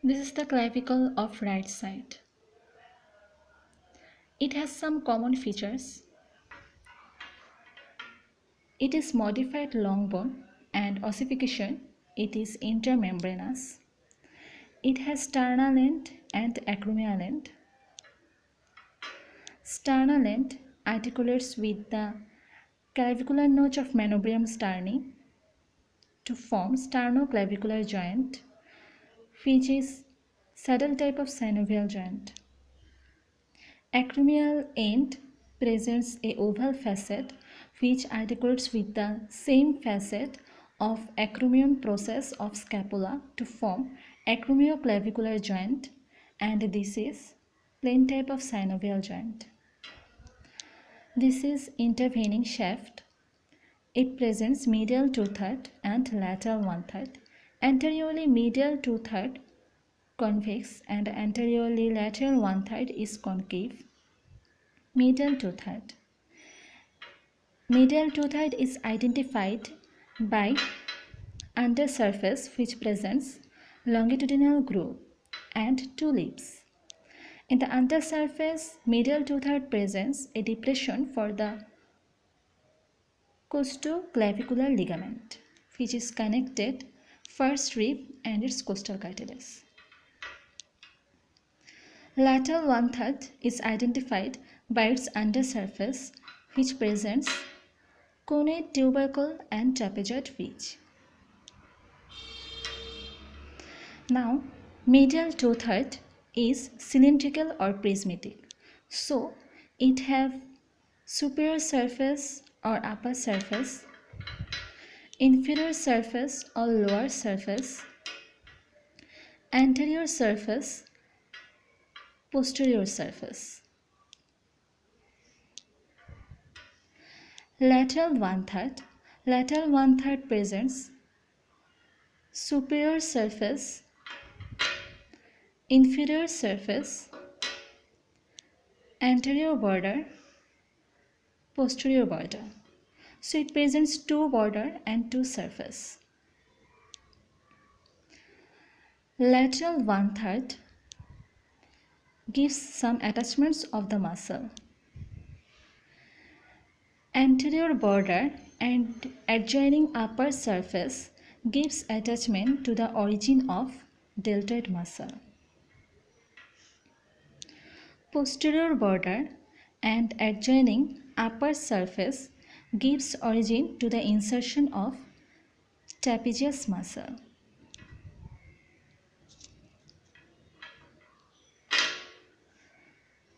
This is the clavicle of right side. It has some common features. It is modified long bone and ossification. It is intermembranous. It has sternal end and acromial end. Sternal end articulates with the clavicular notch of manubrium sterni to form sternoclavicular joint, which is saddle type of synovial joint. Acromial end presents a oval facet which articulates with the same facet of acromion process of scapula to form acromioclavicular joint, and this is plain type of synovial joint. This is intervening shaft. It presents medial 2/3 and lateral 1/3. Anteriorly medial 2/3 convex and anteriorly lateral 1/3 is concave. Medial 2/3. Medial 2/3 is identified by undersurface which presents longitudinal groove and two lips. In the undersurface, medial 2/3 presents a depression for the costoclavicular ligament, which is connected first rib and its costal cartilage. Lateral 1/3 is identified by its undersurface, which presents conoid tubercle and trapezoid ridge. Now, medial 2/3 is cylindrical or prismatic, so it have superior surface or upper surface, inferior surface or lower surface, anterior surface, posterior surface. Lateral 1/3. Lateral 1/3 presents superior surface, inferior surface, anterior border, posterior border. So it presents two border and two surface. Lateral 1/3 gives some attachments of the muscle. Anterior border and adjoining upper surface gives attachment to the origin of deltoid muscle. Posterior border and adjoining upper surface gives origin to the insertion of trapezius muscle.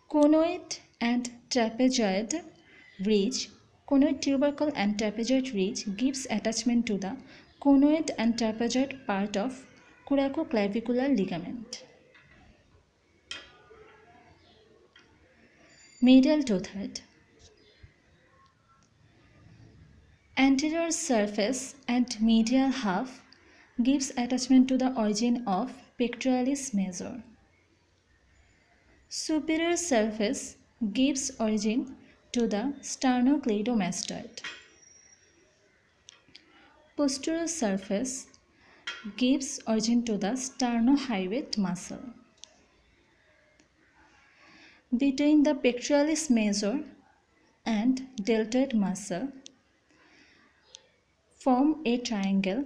Conoid and trapezoid ridge, conoid tubercle and trapezoid ridge gives attachment to the conoid and trapezoid part of coracoclavicular ligament. Medial 2/3. Anterior surface and medial half gives attachment to the origin of pectoralis major. Superior surface gives origin to the sternocleidomastoid. Posterior surface gives origin to the sternohydrate muscle. Between the pectoralis major and deltoid muscle form a triangle,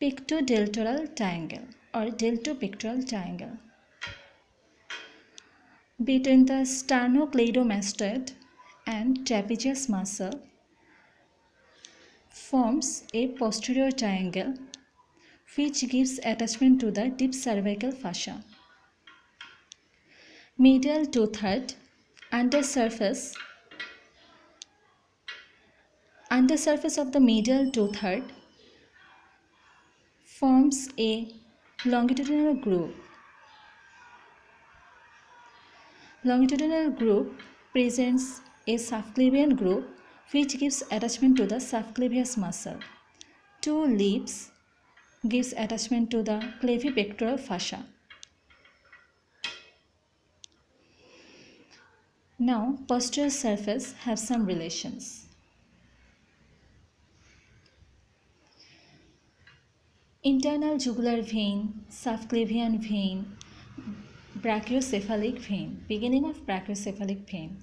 pectodeltoral triangle or deltopectoral triangle. Between the sternocleidomastoid and trapezius muscle forms a posterior triangle which gives attachment to the deep cervical fascia. Medial 2/3 undersurface of the medial 2/3 forms a longitudinal groove. Longitudinal groove presents a subclavian groove which gives attachment to the subclavius muscle. Two lips gives attachment to the clavipectoral fascia. Now, posterior surface have some relations. Internal jugular vein, subclavian vein, brachiocephalic vein, beginning of brachiocephalic vein.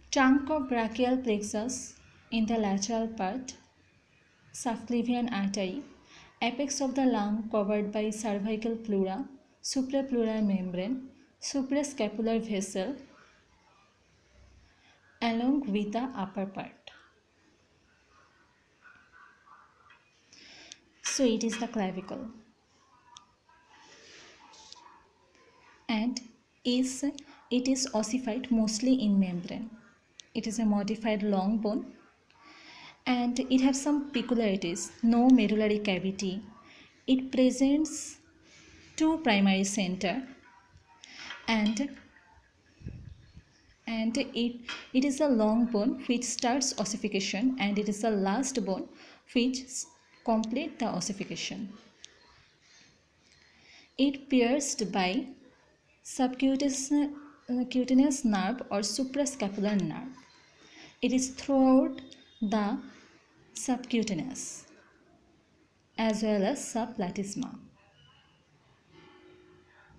Trunk of brachial plexus in the lateral part, subclavian artery, apex of the lung covered by cervical pleura, suprapleural membrane, suprascapular vessel along with the upper part. So it is the clavicle, and it is ossified mostly in membrane. It is a modified long bone, and it has some peculiarities. No medullary cavity. It presents two primary center, and it is a long bone which starts ossification, and it is the last bone which complete the ossification. It pierced by subcutaneous nerve or suprascapular nerve. It is throughout the subcutaneous as well as subplatysma.